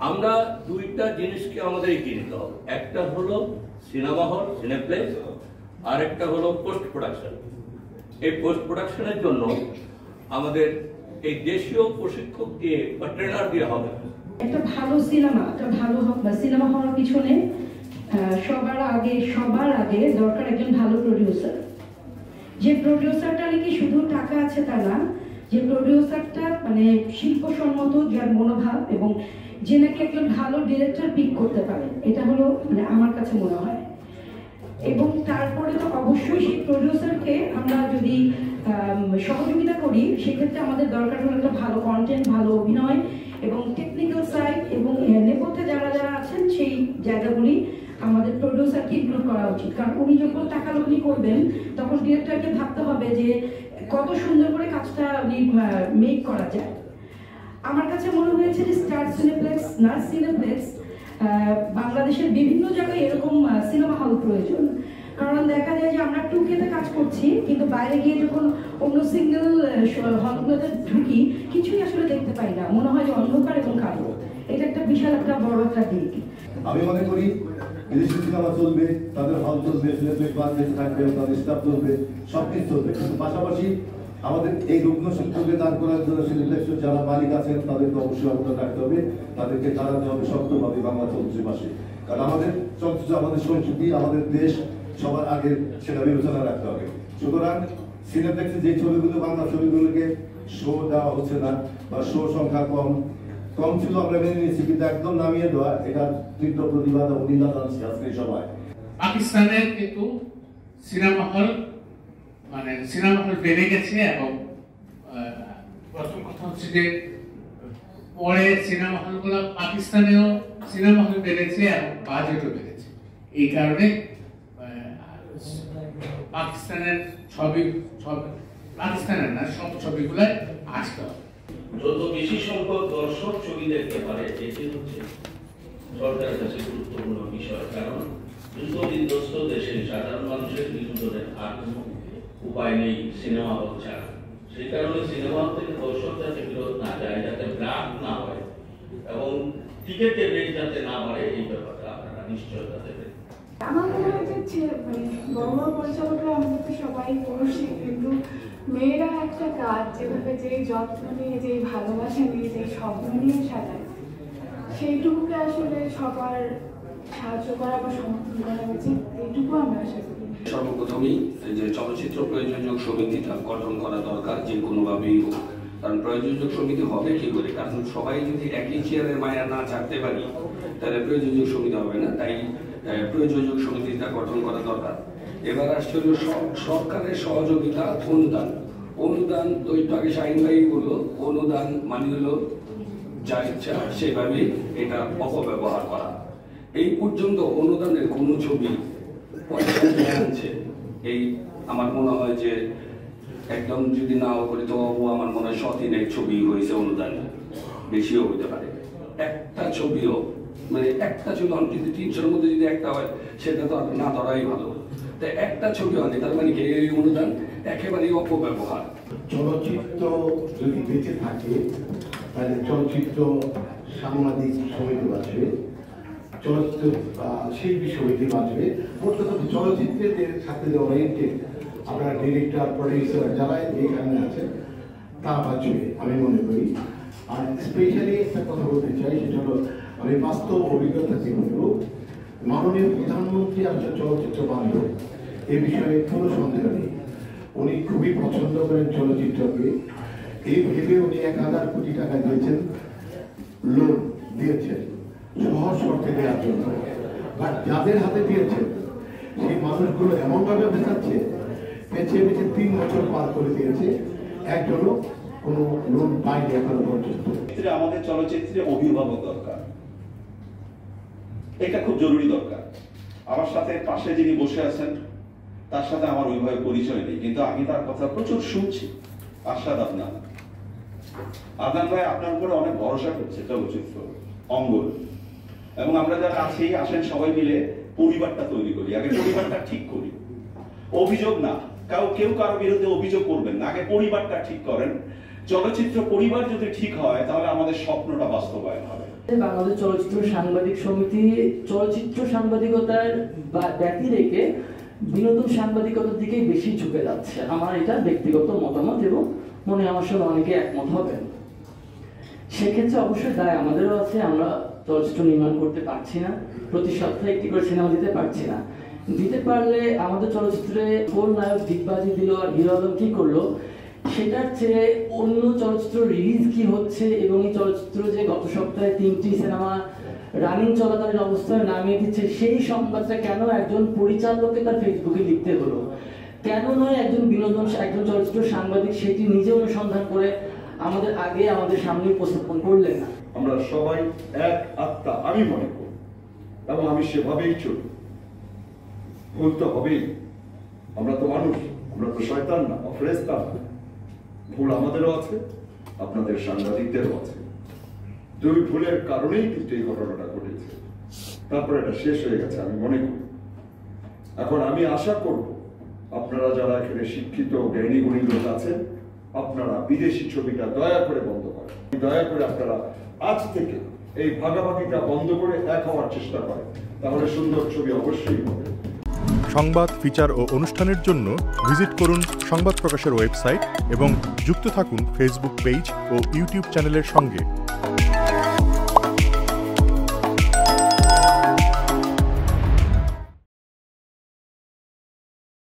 আমরা দুইটা জিনিসকে আমাদের এগিয়ে নিতে হবে। একটা হলো সিনেমা হল, সিনেপ্লেক্স, আর একটা হলো পোস্ট প্রোডাকশন। এই পোস্ট প্রোডাকশনের জন্য আমাদের এই দেশীয় প্রশিক্ষক দিয়ে বা ট্রেনার দিয়ে হবে। একটা ভালো সিনেমা হওয়ার পিছনে সবার আগে দরকার একজন ভালো প্রডিউসার। যে প্রডিউসারটা নাকি শুধু টাকা আছে তা না, যে প্রডিউসারটা মানে শিল্পসম্মত, যার মনোভাব এবং যে নাকি একজন ভালো ডিরেক্টর পিক করতে পারে, এটা হলো মানে আমার কাছে মনে হয়। এবং তারপরে তো অবশ্যই সেই প্রডিউসারকে আমরা যদি সহযোগিতা করি, সেক্ষেত্রে আমাদের দরকার হলো একটা ভালো কন্টেন্ট, ভালো অভিনয় এবং টেকনিক্যাল সাইড এবং নেপথ্যে যারা আছেন সেই জায়গাগুলি আমাদের প্রডিউসারকে ইনক্লুড করা উচিত। কারণ উনি যখন টাকা লগ্নি করবেন তখন ডিরেক্টরকে ভাবতে হবে যে কত সুন্দর করে কাজটা মেক করা যায়। আমার কাছে মনে হয়েছে যে স্টার সিনেপ্লেক্স, নার্স সিনেপ্লেক্স, বাংলাদেশের বিভিন্ন জায়গায় এরকম সিনেমা হল প্রয়োজন। কারণ দেখা যায় যে আমরা 2K তে কাজ করছি, কিন্তু বাইরে গিয়ে যখন অন্য সিঙ্গেল হলগুলোতে ঢুকি কিছুই আসলে দেখতে পাই না, মনে হয় যে অন্ধকার এবং কালো। এটা একটা বিশাল একটা বড় একটা দিক। আমি মনে করি বিদেশি সিনেমা চলবে, তাদের হল চলবে, সিনেপ্লেক্স বাংলাদেশ থাকবে, তাদের স্টাফ চলবে, সবকিছু চলবে, কিন্তু পাশাপাশি আমাদের এই রুগ্ন শিল্পকে দান করার জন্য সিনেপ্লেক্সের যারা মালিক আছেন তাদেরকে অবশ্যই অবদান রাখতে হবে, তাদেরকে দাঁড়াতে হবে শক্তভাবে বাংলা চলচ্চিত্রের পাশে। কারণ আমাদের চলচ্চিত্র, আমাদের সংস্কৃতি, আমাদের দেশ, সবার আগে সেটা বিবেচনা রাখতে হবে। সুতরাং সিনেপ্লেক্সে যে ছবিগুলো, বাংলা ছবিগুলোকে শো দেওয়া হচ্ছে না বা শো সংখ্যা কম ছিল, আমরা মেনে নিয়েছি, কিন্তু একদম নামিয়ে দেওয়া, এটা তীব্র প্রতিবাদ এবং নিন্দা জানাচ্ছি আজকে সবাই। পাকিস্তানের কিন্তু সিনেমা হল বেড়ে গেছে এবং প্রথম কথা হচ্ছে যে পরে সিনেমা হলগুলো পাকিস্তানেও সিনেমা হল বেড়েছে এবং বাজেটও বেড়েছে। এই কারণে পাকিস্তানের না সব ছবিগুলো আসতে হবে। যত বেশি সংখ্যক দর্শক ছবি দেখতে পারে, এটি হচ্ছে সরকারের কাছে গুরুত্বপূর্ণ বিষয়। কারণ যুদ্ধ বিধ্বস্ত দেশে সাধারণ মানুষের বিনোদনের আর কোনো উপায় নেই সিনেমা হল ছাড়া। সেই কারণে সিনেমা হল থেকে দর্শক যাতে বিরোধ না যায়, যাতে গ্রাফ না হয় এবং টিকেটের রেট যাতে না বাড়ে, এই ব্যাপারটা আপনারা নিশ্চয়তা দেবেন। আমার মনে হয় যে বড় বড় পরিচালকরা আমাদের তো সবাই পুরুষই, কিন্তু মেয়েরা একটা কাজ যেভাবে যে যত্ন নিয়ে, যে ভালোবাসা নিয়ে, যে স্বপ্ন নিয়ে সাজায়, সেইটুকুকে আসলে সবার সাহায্য করা বা সমর্থন করা উচিত, এইটুকু আমরা আশা করি। সর্বপ্রথমেই যে চলচ্চিত্র প্রযোজক সমিতিটা গঠন করা দরকার, যে কোনোভাবেই হোক। কারণ প্রযোজক সমিতি হবে কি করে? কারণ সবাই যদি একই চেয়ারের মায়া না ছাড়তে পারি, তাহলে প্রযোজক সমিতি হবে না। তাই প্রযোজক সমিতিটা গঠন করা দরকার। এবার আসছে হলো সরকারের সহযোগিতা, অনুদান তো একটু আগে শাহিন ভাই বললো, অনুদান মানে হলো যা ইচ্ছা সেভাবে এটা অপব্যবহার করা। এই পর্যন্ত অনুদানের কোন ছবি আনছে, এই আমার মনে হয় যে একদম যদি নাও করি তো আমার মনে হয় 100-3 ছবি হয়েছে অনুদান, বেশিও হতে পারে। একটা ছবিও একটা ছবি অন্তত 300-র মধ্যে যদি একটা হয়, সেটা তো না ধরাই ভালো। তাই একটা ছবি হয়নি, তার মানে এই অনুদান একেবারেই অপব্যবহার। চলচ্চিত্র যদি বেঁচে থাকে তাহলে চলচ্চিত্র সাংবাদিক সমিতি বাঁচবে, চলচ্চিত্র শিল্পী সমিতি বাঁচবে। মোট কথা চলচ্চিত্রের সাথে যে ওরিয়েন্টেড আপনার ডিরেক্টর, প্রডিউসার যারা এখানে আছে তা বাঁচবে আমি মনে করি। আর স্পেশালি একটা কথা বলতে চাই, সেটা হলো আমি বাস্তব অভিজ্ঞতা থেকে বলবো, মাননীয় প্রধানমন্ত্রী আসলে চলচ্চিত্র বান্ধব, এ বিষয়ে কোনো সন্দেহ নেই। উনি খুবই পছন্দ করেন চলচ্চিত্রকে। এই ভেবে উনি 1000 কোটি টাকা দিয়েছেন, লোন দিয়েছেন সহজ শর্তে দেওয়ার জন্য। বাট যাদের হাতে দিয়েছেন সেই মানুষগুলো এমনভাবে বেঁচাচ্ছে, বেছে 3 বছর পার করে দিয়েছে, একজনও কোনো লোন পায়নি এখনো পর্যন্ত। আমাদের চলচ্চিত্রে অভিভাবক দরকার, এটা খুব জরুরি দরকার। আমার সাথে পাশে যিনি বসে আছেন তার সাথে আমার ওইভাবে পরিচয় নেই, কিন্তু আমি তার কথা প্রচুর শুনছি। আশাদ আদনান ভাই আপনার উপরে অনেক ভরসা করছে চলচ্চিত্র অঙ্গন, এবং আমরা যারা আছি আসেন সবাই মিলে পরিবারটা তৈরি করি, আগে পরিবারটা ঠিক করি। অভিযোগ না, কেউ কারো বিরুদ্ধে অভিযোগ করবেন না, আগে পরিবারটা ঠিক করেন। চলচ্চিত্র পরিবার যদি ঠিক হয় তাহলে আমাদের স্বপ্নটা বাস্তবায়ন হবে। বাংলাদেশ চলচ্চিত্র সাংবাদিক সমিতি চলচ্চিত্র সাংবাদিকতার ব্যতি রেখে বিনোদন সাংবাদিকতার দিকে বেশি ঝুঁকে যাচ্ছে। আমার এটা ব্যক্তিগত মতামত এবং মনে আমার সঙ্গে অনেকে একমত হবেন। সেক্ষেত্রে অবশ্যই দায় আমাদেরও আছে। আমরা চলচ্চিত্র নির্মাণ করতে পারছি না, প্রতি সপ্তাহে একটি করে সিনেমা দিতে পারছি না। দিতে পারলে আমাদের চলচ্চিত্রে কোন নায়ক ডিগবাজি দিল আর হিরো আলম কি করলো সেটার চেয়ে অন্য চলচ্চিত্র রিলিজ কি হচ্ছে এবং এই চলচ্চিত্র যে গত সপ্তাহে 3টি সিনেমা রানিং চলাকালীন অবস্থায় নামিয়ে দিচ্ছে সেই সংবাদটা কেন একজন পরিচালককে তার ফেসবুকে লিখতে হলো, কেন নয় একজন চলচ্চিত্র সাংবাদিক সেটি নিজে অনুসন্ধান করে আমাদের সামনে উপস্থাপন করলেন না। আমরা সবাই এক আত্মা আমি মনে করি এবং আমি সেভাবেই চলি। ভুল তো হবেই, আমরা তো মানুষ, আমরা তো শয়তান না, ফেরেশতা না। ভুল আমাদেরও আছে, আপনাদের সাংবাদিকদেরও আছে। দুই ভুলের কারণেই কিন্তু এই ঘটনাটা ঘটেছে। তারপর এটা শেষ হয়ে গেছে আমি মনে করি। এখন আমি আশা করব আপনারা যারা এখানে শিক্ষিত জ্ঞানী গুণী লোক আছেন, আপনারা বিদেশি ছবিটা দয়া করে বন্ধ করেন। দয়া করে আপনারা আজ থেকে এই ভাগাভাগিটা বন্ধ করে এক হওয়ার চেষ্টা করেন, তাহলে সুন্দর ছবি অবশ্যই হবে। সংবাদ, ফিচার ও অনুষ্ঠানের জন্য ভিজিট করুন সংবাদ প্রকাশের ওয়েবসাইট এবং যুক্ত থাকুন ফেসবুক পেজ ও ইউটিউব চ্যানেলের সঙ্গে।